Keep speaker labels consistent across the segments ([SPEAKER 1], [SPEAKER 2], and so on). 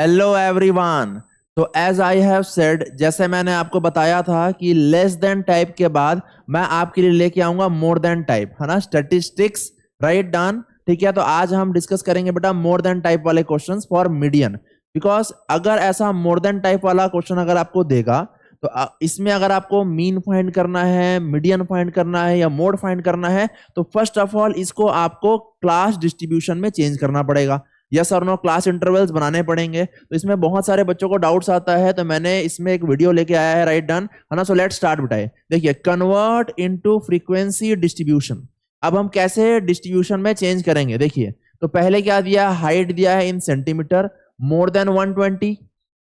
[SPEAKER 1] Hello everyone. तो as I have said, जैसे मैंने आपको बताया था कि लेस देन टाइप के बाद मैं आपके लिए लेके आऊंगा मोर देन टाइप, है ना, स्टैटिस्टिक्स। Right done. ठीक है, तो आज हम डिस्कस करेंगे बेटा मोर देन टाइप वाले क्वेश्चंस फॉर मीडियन। बिकॉज अगर ऐसा मोर देन टाइप वाला क्वेश्चन अगर आपको देगा तो इसमें अगर आपको मीन फाइंड करना है, मीडियन फाइंड करना है या मोड फाइंड करना है, तो फर्स्ट ऑफ ऑल इसको आपको क्लास डिस्ट्रीब्यूशन में चेंज करना पड़ेगा। यस और नो, क्लास इंटरवल्स बनाने पड़ेंगे। तो इसमें बहुत सारे बच्चों को डाउट्स आता है, तो मैंने इसमें एक वीडियो लेके आया है। राइट डन, है ना। सो लेट्स स्टार्ट बेटाए। देखिए, कन्वर्ट इनटू फ्रीक्वेंसी डिस्ट्रीब्यूशन। अब हम कैसे डिस्ट्रीब्यूशन में चेंज करेंगे, देखिए। तो पहले क्या दिया, हाइट दिया है इन centimetre, more than 120,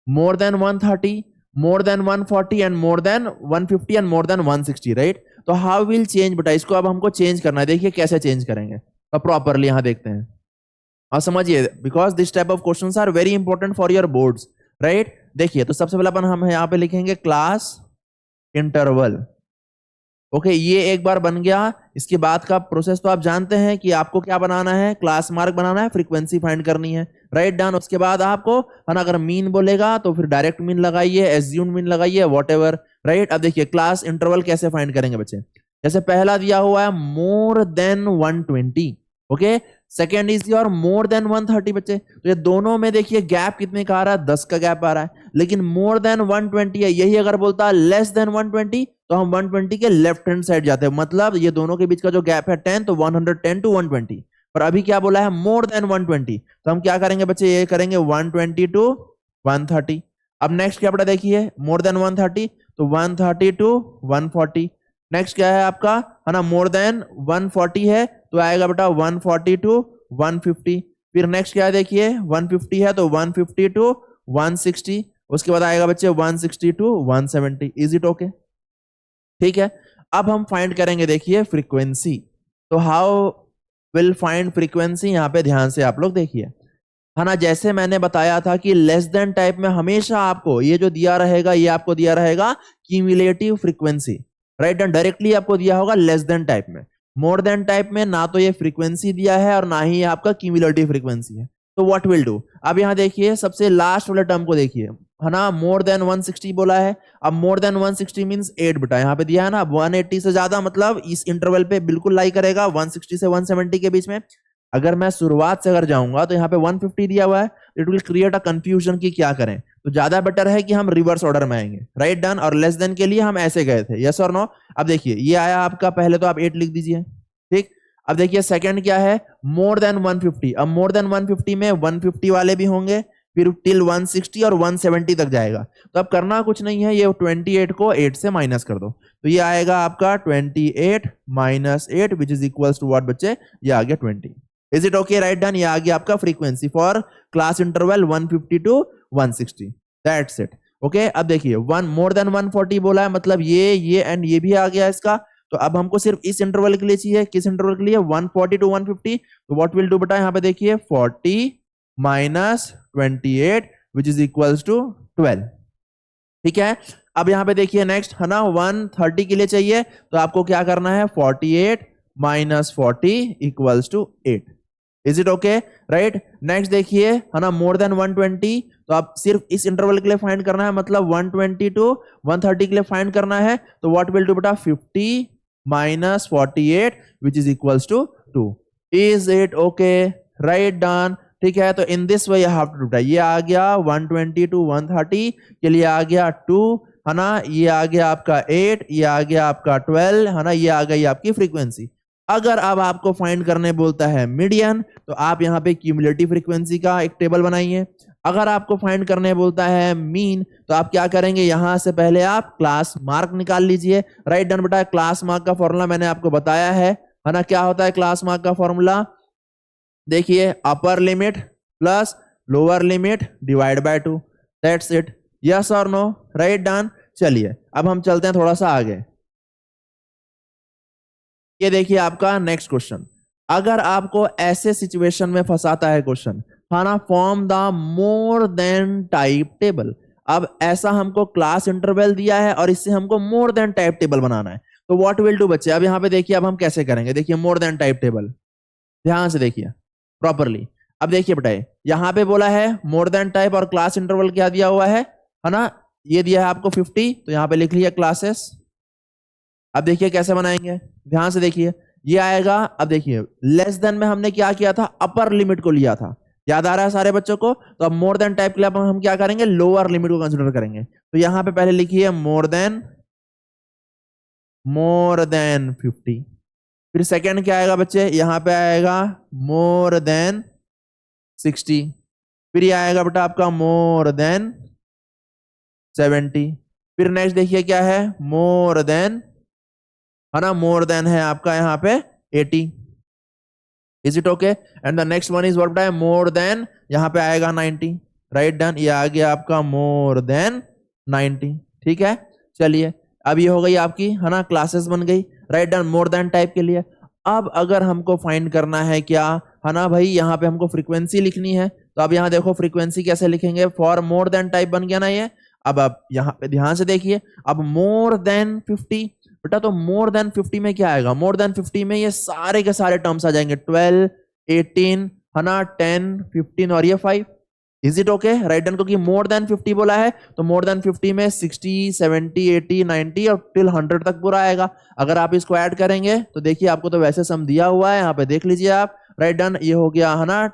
[SPEAKER 1] more than 130, more than 140 and more than 150 and more than 160। Right. तो हाउ विल चेंज बेटा, इसको अब हमको चेंज करना है। देखिए कैसे चेंज करेंगे, तो प्रॉपरली यहां देखते हैं और समझिए, because this type of questions are very important for your boards. Right. देखिए, तो सबसे पहले अपन हम यहाँ पे लिखेंगे क्लास इंटरवल। ओके, ये एक बार बन गया। इसके बाद का प्रोसेस तो आप जानते हैं कि आपको क्या बनाना है, क्लास मार्क बनाना है, फ्रीक्वेंसी फाइंड करनी है। Right done. उसके बाद आपको, है ना, अगर मीन बोलेगा तो फिर डायरेक्ट मीन लगाइए, एज्यूम मीन लगाइए, व्हाटएवर। राइट। अब देखिए क्लास इंटरवल कैसे फाइंड करेंगे बच्चे। जैसे पहला दिया हुआ है more than 120। Okay, second is your more than 130 बच्चे। तो ये दोनों में देखिए गैप कितने का आ रहा है, 10 का गैप आ रहा है। लेकिन मोर देन 120 है, यही अगर बोलता है लेस देन 120 तो हम 120 के लेफ्ट हैंड साइड जाते हैं। मतलब ये दोनों के बीच का जो गैप है 10, तो 110 टू 120। पर अभी क्या बोला है, मोर देन 120, तो हम क्या करेंगे बच्चे, ये करेंगे 120 टू 130। अब नेक्स्ट क्या पड़ा, देखिए मोर देन 130 तो 130 टू 140। नेक्स्ट क्या है आपका, है ना, मोर देन 140 है तो आएगा बेटा 140 टू 150। फिर नेक्स्ट क्या है, देखिए 150 है तो 150 टू 160। उसके बाद आएगा बच्चे 160 टू 170। Is it okay? ठीक है। अब हम फाइंड करेंगे, देखिए फ्रीक्वेंसी। तो हाउ विल फाइंड फ्रीक्वेंसी, यहां पे ध्यान से आप लोग देखिए, है ना। जैसे मैंने बताया था कि लेस देन टाइप में हमेशा आपको ये जो दिया रहेगा, ये आपको दिया रहेगा क्यूमुलेटिव फ्रीक्वेंसी। राइट। डायरेक्टली आपको दिया होगा लेस देन टाइप में। मोर देन टाइप में ना तो ये फ्रीक्वेंसी दिया है और ना ही आपका क्यूमुलेटिव फ्रीक्वेंसी है। तो व्हाट विल डू, अब यहां देखिए सबसे लास्ट वाले टर्म को देखिए, है ना, मोर देन 160 बोला है। अब मोर देन 160 मींस 8 बेटा, यहाँ पे दिया है ना 180 से ज्यादा, मतलब इस इंटरवल पे बिल्कुल लाई करेगा 160 से 170 के बीच में। अगर मैं शुरुआत से अगर जाऊंगा तो यहाँ पे 150 दिया हुआ है, it will create a confusion कि क्या करें। तो ज्यादा बेटर है कि हम रिवर्स ऑर्डर में आएंगे। Right done. और लेस देन के लिए हम ऐसे गए थे, यस और नो। अब देखिए ये आया आपका, पहले तो आप 8 लिख दीजिए। ठीक। अब देखिए सेकंड क्या है, मोर देन 150। अब मोर देन 150 में 150 वाले भी होंगे, फिर टिल 160 और 170 तक जाएगा। तो अब करना कुछ नहीं है, ये 28 को 8 से माइनस कर दो, तो ये आएगा आपका 28 minus 8 which is equals to what बच्चे, ये आ गया 20। Is it okay? Right done. ये आ गया आपका frequency for class interval 150 to 160। That's it. Okay. अब देखिए वन मोर देन 140 बोला है, मतलब ये एंड ये भी आ गया इसका। तो अब हमको सिर्फ इस इंटरवल के लिए चाहिए, किस इंटरवल के लिए, 140 टू 150। तो व्हाट विल डू बेटा, यहाँ पे देखिए 40 minus 28 which is equals to 12। ठीक है। अब यहाँ पे देखिए नेक्स्ट, है ना, 130 के लिए चाहिए, तो आपको क्या करना है, 48 minus 40 equals to 8। Is it okay? Right. Next देखिए, है ना, मोर देन 120, तो आप सिर्फ इस इंटरवल के लिए फाइंड करना है, मतलब 120 टू 130 के लिए फाइंड करना है। तो व्हाट विल डू बेटा, 50 minus 48 which is equals to 2। Is it okay? Right done. ठीक है। तो in this way you have to do. ये आ गया 120 टू 130 के लिए आ गया 2, है ना, ये आ गया आपका 8, ये आ गया आपका 12, है ना, ये आ गई आपकी फ्रीक्वेंसी। अगर अब आपको फाइंड करने बोलता है मीडियन, तो आप यहाँ पे क्यूमुलेटिव फ्रीक्वेंसी का एक टेबल बनाइए। अगर आपको फाइंड करने बोलता है मीन, तो आप क्या करेंगे, यहां से पहले आप क्लास मार्क निकाल लीजिए। राइट डन बेटा। क्लास मार्क का फॉर्मूला मैंने आपको बताया है ना, क्या होता है क्लास मार्क का फॉर्मूला, देखिए upper limit plus lower limit divide by 2। That's it. Yes और नो? Right done. चलिए अब हम चलते हैं थोड़ा सा आगे। ये देखिए आपका नेक्स्ट क्वेश्चन। अगर आपको ऐसे सिचुएशन में फंसाता है क्वेश्चन, खाना form the more than type table. अब ऐसा हमको क्लास इंटरवल दिया है और इससे हमको मोर देन टाइप टेबल बनाना है। तो व्हाट विल डू बच्चे, अब यहाँ पे देखिए अब हम कैसे करेंगे। देखिए मोर देन टाइप टेबल, ध्यान से देखिए प्रॉपरली। अब देखिए बेटा, यहाँ पे बोला है मोर देन टाइप और क्लास इंटरवल क्या दिया हुआ है ना, ये दिया है आपको 50, तो यहाँ पे लिख लिया क्लासेस। अब देखिए कैसे बनाएंगे, ध्यान से देखिए, ये आएगा। अब देखिए लेस देन में हमने क्या किया था, अपर लिमिट को लिया था, याद आ रहा है सारे बच्चों को। तो अब मोर देन टाइप के लिए हम क्या करेंगे, लोअर लिमिट को कंसिडर करेंगे। तो यहाँ पे पहले लिखिए मोर देन 50। फिर सेकंड क्या आएगा बच्चे, यहाँ पे आएगा मोर देन 60। फिर ये आएगा बेटा आपका मोर देन 70। फिर नेक्स्ट देखिए क्या है, मोर देन, है ना, मोर देन है आपका यहाँ पे 80। Is it okay? And the next one is what बेटा, मोर देन, यहाँ पे आएगा 90। राइट डन, ये आ गया आपका मोर देन 90। ठीक है, चलिए अब ये हो गई आपकी, है ना, क्लासेस बन गई। Right done, more than type के लिए। अब अगर हमको फाइंड करना है क्या, है ना भाई, यहाँ पे हमको फ्रीक्वेंसी लिखनी है। तो अब यहाँ देखो फ्रीक्वेंसी कैसे लिखेंगे, फॉर मोर देन टाइप बन गया ना ये। अब आप यहाँ पे ध्यान से देखिए, अब मोर देन 50 बेटा, तो मोर देन 50 में क्या आएगा, मोर देन 50 में ये सारे के सारे टर्म्स आ जाएंगे, 12, 18, है ना, 10, 15 और ये 5। Is it okay? Right done, क्योंकि मोर देन 50 बोला है, तो मोर देन 50 में 60, 70, 80, 90 और टिल 100 तक पूरा आएगा। अगर आप इसको ऐड करेंगे तो देखिए आपको तो वैसे सम दिया हुआ है, यहाँ पे देख लीजिए आप। राइट डन, ये हो गया, है ना,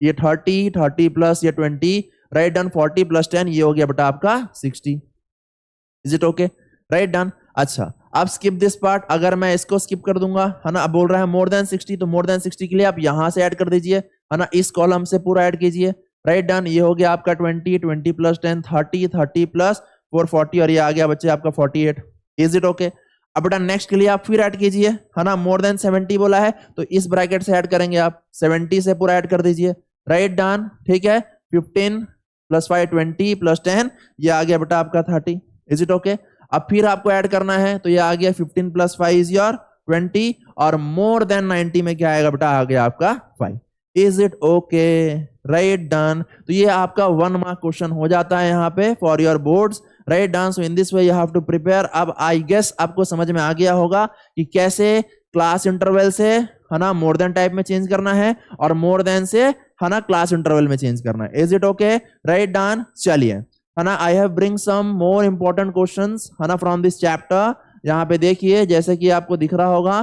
[SPEAKER 1] ये 30 प्लस ये 20, राइट डन, 40 प्लस 10, ये हो गया बेटा आपका 60। Is it okay? Right done. अच्छा, अब स्किप दिस पार्ट, अगर मैं इसको स्किप कर दूंगा, है ना, अब बोल रहा है मोर देन 60, तो मोर देन 60 के लिए आप यहां से ऐड कर दीजिए, है ना, इस कॉलम से पूरा ऐड कीजिए। राइट डन, ये हो गया आपका 20, 20 प्लस 10 30, 30 प्लस 4 40 और ये आ गया बच्चे आपका 48। Is it okay? अब बेटा नेक्स्ट के लिए आप फिर ऐड कीजिए, है ना, मोर देन 70 बोला है, तो इस ब्रैकेट से ऐड करेंगे आप, 70 से पूरा ऐड कर दीजिए। राइट डन, ठीक है, 15 प्लस 5 20 प्लस 10, ये आ गया बेटा आपका 30। Is it okay? अब फिर आपको ऐड करना है, तो ये आ गया 15 प्लस 5 इज योर 20 और मोर देन 90 में क्या आएगा बेटा, आ गया आपका 5। Is it okay? Right done. तो ये आपका 1 मार्क क्वेश्चन हो जाता है यहाँ पे for your boards. Right done, so in this way you have to prepare. अब आई गेस आपको समझ में आ गया होगा कि कैसे क्लास इंटरवल से, है ना, मोर देन टाइप में चेंज करना है और मोर देन से, है ना, क्लास इंटरवल में चेंज करना है। Is it okay? Right done, चलिए, है ना, I have bring some more important questions, है ना, फ्रॉम दिस चैप्टर। यहाँ पे देखिए, जैसे कि आपको दिख रहा होगा,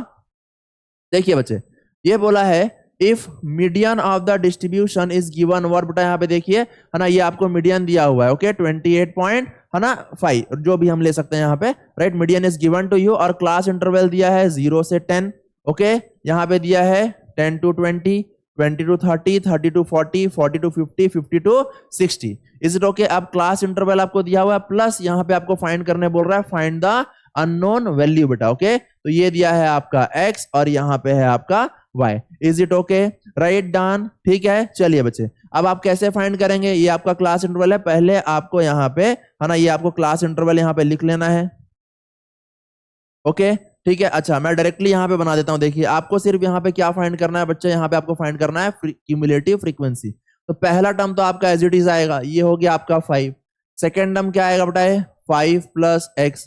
[SPEAKER 1] देखिए बच्चे, ये बोला है if median of the distribution is given, word बेटा यहाँ पे देखिए, है ना, ये आपको मीडियन दिया हुआ है, ओके, 28 पॉइंट, है ना, 5 जो भी हम ले सकते हैं यहाँ पे। Right, median is given to you और क्लास इंटरवल दिया है 0 से 10, ओके, यहाँ पे दिया है 10 to 20, 20 to 30, 30 to 40, 40 to 50, 50 to 60। Is it okay? अब क्लास इंटरवल आपको दिया हुआ है, प्लस यहाँ पे आपको फाइंड करने बोल रहा है, फाइंड द अननोन वैल्यू बेटा, ओके, तो ये दिया है आपका x और यहाँ पे है आपका y। Is it okay? Right done, ठीक है, चलिए बच्चे, अब आप कैसे फाइंड करेंगे, ये आपका क्लास इंटरवल है, पहले आपको यहाँ पे, है ना, ये आपको क्लास इंटरवल यहाँ पे लिख लेना है, ओके, ठीक है। अच्छा, मैं डायरेक्टली यहाँ पे बना देता हूँ, देखिए आपको सिर्फ यहाँ पे क्या फाइंड करना है बच्चे, यहाँ पे आपको फाइंड करना है क्यूमुलेटिव फ्रीक्वेंसी। तो पहला टर्म तो आपका एज इट इज आएगा, ये हो गया आपका 5। सेकेंड टर्म क्या आएगा बेटा, 5 प्लस x।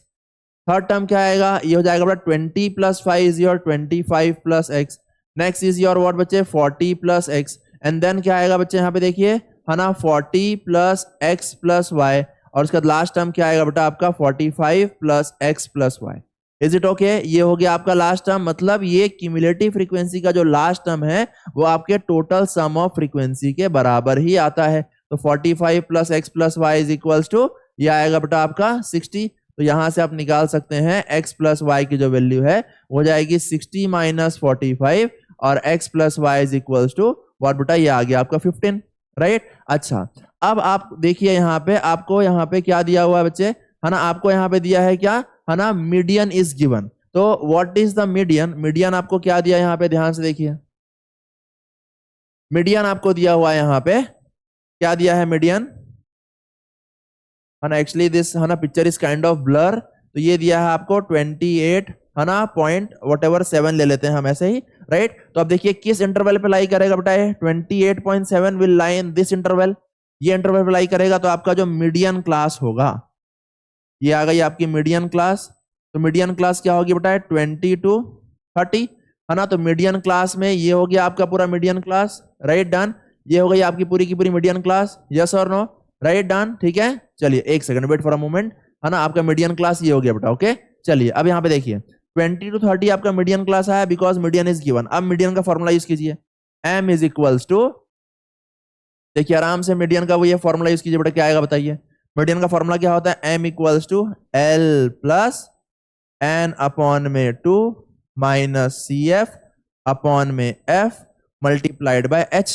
[SPEAKER 1] थर्ड टर्म क्या आएगा, ये हो जाएगा बेटा 20 plus 5 is your 25 plus x। Next is your what बच्चे, 40 प्लस x। एंड देन क्या आएगा बच्चे, यहाँ पे देखिए, है ना, 40 प्लस x प्लस y और उसका लास्ट टर्म क्या आएगा बेटा आपका 45 plus x plus y। Is it okay? ये हो गया आपका लास्ट टर्म, मतलब ये क्यूमुलेटिव फ्रीक्वेंसी का जो लास्ट टर्म है वो आपके टोटल सम ऑफ फ्रीक्वेंसी के बराबर ही आता है। तो 45 plus x plus y is equals to, ये आएगा बेटा आपका 60। तो यहां से आप निकाल सकते हैं x प्लस y की जो वैल्यू है वो जाएगी 60 माइनस 45 और x plus y is equals to what बेटा, ये आ गया आपका 15। राइट, अच्छा, अब आप देखिए यहाँ पे, आपको यहाँ पे क्या दिया हुआ है बच्चे, है ना, आपको यहाँ पे दिया है क्या, है ना, मीडियन इज गिवन। तो what is the median, median आपको क्या दिया यहाँ पे, ध्यान से देखिए, मीडियन आपको दिया हुआ है यहाँ पे, क्या दिया है मीडियन, है ना, एक्चुअली दिस, है ना, picture is kind of blur. तो ये दिया है आपको 28, है ना, पॉइंट वट एवर 7 ले लेते हैं हम ऐसे ही। राइट, तो अब देखिए किस इंटरवल पे लाई करेगा बेटा, 28.7 will lie in this interval, ये इंटरवल पे लाई करेगा। तो आपका जो मीडियन क्लास होगा, ये आ गई आपकी मीडियन क्लास। तो मीडियन क्लास क्या होगी बेटा, 20 to 30, है ना, तो मीडियन क्लास में ये हो गया आपका पूरा मीडियन क्लास। राइट डन, ये हो गई आपकी पूरी की पूरी मीडियन क्लास, यस और नो, राइट डन, ठीक है। चलिए एक second wait for a moment, है ना, आपका मीडियन क्लास ये हो गया बेटा, ओके। चलिए अब यहाँ पे देखिए 20 to 30 आपका मीडियन क्लास आया बिकॉज मीडियन इज गिवन। अब मीडियन का फॉर्मूला यूज कीजिए, m इज इक्वल्स टू, देखिए आराम से मीडियन का वो ये फॉर्मूला यूज कीजिए बेटा, क्या आएगा बताइए। मीडियन का फॉर्मूला क्या होता है, m equals to l plus n upon में 2 माइनस cf अपॉन में f multiplied by h।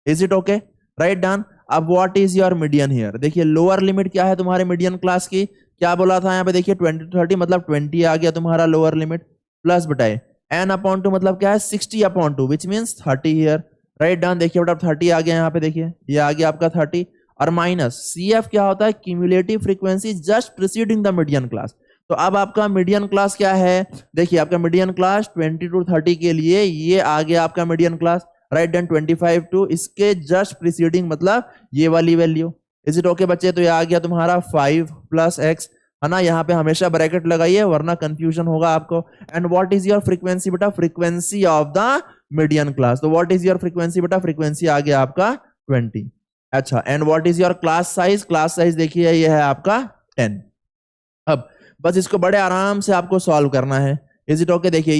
[SPEAKER 1] Is it okay, right done. अब what is your median here, देखिए लोअर लिमिट क्या है तुम्हारे मीडियन क्लास की, क्या बोला था यहाँ पे देखिए 20 to 30 मतलब 20 आ गया तुम्हारा लोअर लिमिट, प्लस बताए n अपॉन 2 मतलब क्या है 60 upon 2 which means 30 here, right done. देखिए बेटा 30 आ गया यहाँ पे, देखिए ये आ गया आपका 30 और माइनस CF क्या होता है, cumulative frequency just preceding the median class. तो अब आपका मीडियन क्लास क्या है, देखिए आपका मीडियन क्लास 20 to 30 के लिए ये आ गया आपका median class, right done. 25 to इसके जस्ट प्रीसीडिंग मतलब ये वाली वैल्यू, इज इट ओके बच्चे। तो ये आ गया तुम्हारा 5 प्लस x, है ना, यहाँ पे हमेशा ब्रैकेट लगाइए वरना कंफ्यूजन होगा आपको। And what is your frequency बेटा, frequency of the median class. तो व्हाट इज योर फ्रीक्वेंसी बेटा, फ्रीक्वेंसी आ गया आपका 20। अच्छा, and what is your class size, class size देखिए ये है आपका 10। अब बस इसको बड़े आराम से आपको सॉल्व करना है, इज इट ओके। देखिए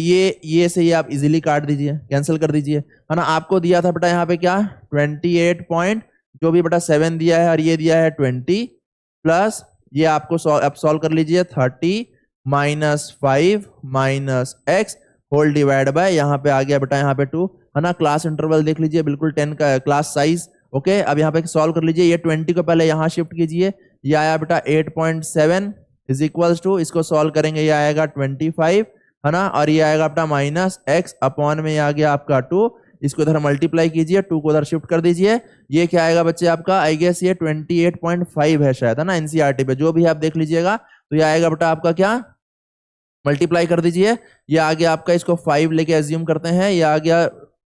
[SPEAKER 1] ये से ये आप इजीली काट दीजिए, कैंसिल कर दीजिए, है ना। आपको दिया था बेटा यहाँ पे क्या 28 पॉइंट जो भी बेटा 7 दिया है और ये दिया है 20 प्लस ये आपको अब सॉल्व कर लीजिए 30 minus 5 minus x whole divide by यहाँ पे आ गया बेटा यहाँ पे 2, है ना। क्लास इंटरवल देख लीजिए बिल्कुल 10 का क्लास साइज, ओके। अब यहाँ पे सॉल्व कर लीजिए, ये 20 को पहले यहाँ शिफ्ट कीजिए, ये आया बेटा 8.7 इज इक्वल्स टू, इसको सॉल्व करेंगे ये आएगा 25, है ना, और ये आएगा आपका माइनस x अपॉन में ये आ गया आपका 2, इसको इधर मल्टीप्लाई कीजिए, 2 को उधर शिफ्ट कर दीजिए, ये क्या आएगा बच्चे आपका, आई गेस ये 28.5 है शायद, है ना, एनसीईआरटी पे जो भी आप देख लीजिएगा। तो ये आएगा बेटा आपका क्या, मल्टीप्लाई कर दीजिए, ये आ गया आपका, इसको 5 लेके एज्यूम करते हैं, ये आ गया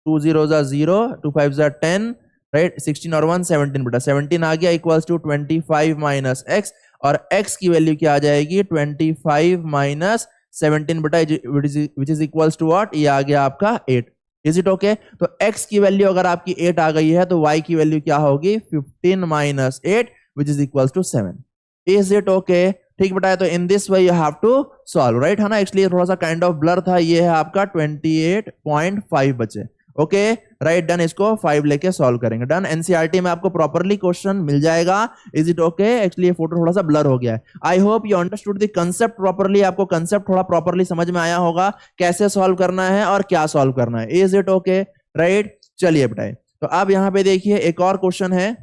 [SPEAKER 1] 2 0 0 2 5 10, राइट, 16 और 1 17 बेटा 17 आ गया इक्वल्स टू 25 माइनस x, और x की वैल्यू क्या आ जाएगी 25 माइनस 17 बेटा which is equals to what, ये आ गया आपका 8। Is it okay. तो x की वैल्यू अगर आपकी 8 आ गई है तो y की वैल्यू क्या होगी 15 minus 8 which is equals to 7। Is it okay, ठीक बेटा। तो in this way you have to solve, right, है ना। एक्चुअली थोड़ा सा काइंड ऑफ ब्लर था, ये है आपका 28.5 बचे, ओके, राइट डन। इसको 5 लेके सॉल्व करेंगे, डन। एनसीईआरटी में आपको प्रॉपर्ली क्वेश्चन मिल जाएगा, इज इट ओके। एक्चुअली ये फोटो थोड़ा सा ब्लर हो गया है। I hope you understood the concept properly, आपको कंसेप्ट थोड़ा प्रॉपर्ली समझ में आया होगा, कैसे सॉल्व करना है और क्या सॉल्व करना है, इज इट ओके, राइट। चलिए बेटा, तो अब यहाँ पे देखिए एक और क्वेश्चन है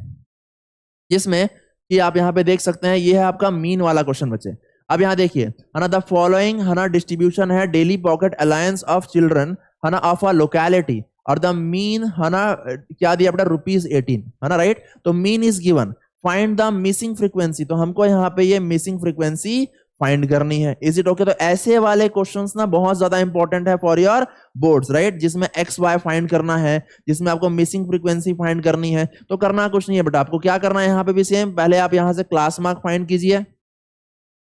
[SPEAKER 1] जिसमें कि आप यहाँ पे देख सकते हैं, ये है आपका मीन वाला क्वेश्चन बच्चे। अब यहाँ देखिए, है ना, द फॉलोइंग, है ना, डिस्ट्रीब्यूशन है daily pocket alliance of children, है ना, ऑफ अ लोकेलिटी, और द मीन, है ना, क्या दिया बेटा ₹18, है ना, राइट। तो mean is given, find the missing frequency, तो हमको यहाँ पे ये मिसिंग फ्रीक्वेंसी फाइंड करनी है, इज इट ओके। तो ऐसे वाले क्वेश्चंस ना बहुत ज्यादा इंपॉर्टेंट है फॉर योर बोर्ड्स, राइट, जिसमें एक्स वाई फाइंड करना है, जिसमें आपको मिसिंग फ्रीक्वेंसी फाइंड करनी है। तो करना कुछ नहीं है बेटा, आपको क्या करना है यहाँ पे भी सेम, पहले आप यहाँ से क्लास मार्क फाइंड कीजिए,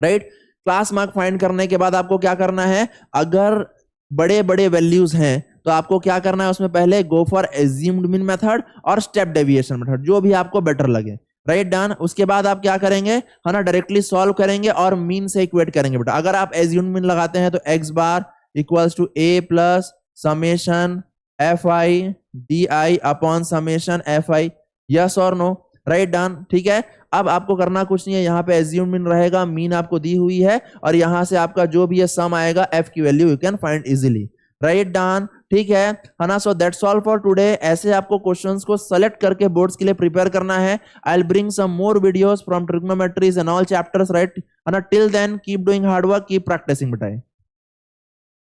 [SPEAKER 1] राइट। क्लास मार्क फाइंड करने के बाद आपको क्या करना है, अगर बड़े बड़े वैल्यूज हैं तो आपको क्या करना है, उसमें पहले go for assumed mean method और स्टेप डेविएशन मेथड, जो भी आपको बेटर लगे, राइट डन। उसके बाद आप क्या करेंगे, है ना, डायरेक्टली सॉल्व करेंगे और मीन से इक्वेट करेंगे बेटा। अगर आप एज्यूम्ड मीन लगाते हैं तो x bar equals to a plus summation fi di upon summation fi, yes और नो, राइट डन, ठीक है। अब आपको करना कुछ नहीं है, यहाँ पे एज्यूम मीन रहेगा, मीन आपको दी हुई है, और यहाँ से आपका जो भी ये सम आएगा f की value you can find easily, right done, ठीक है ना। So that's all for today. ऐसे आपको क्वेश्चंस को सेलेक्ट करके बोर्ड्स के लिए प्रिपेयर करना है। I will bring some more videos from trigonometries and all chapters, right, है ना। Till then keep doing hard work, keep practising बेटा।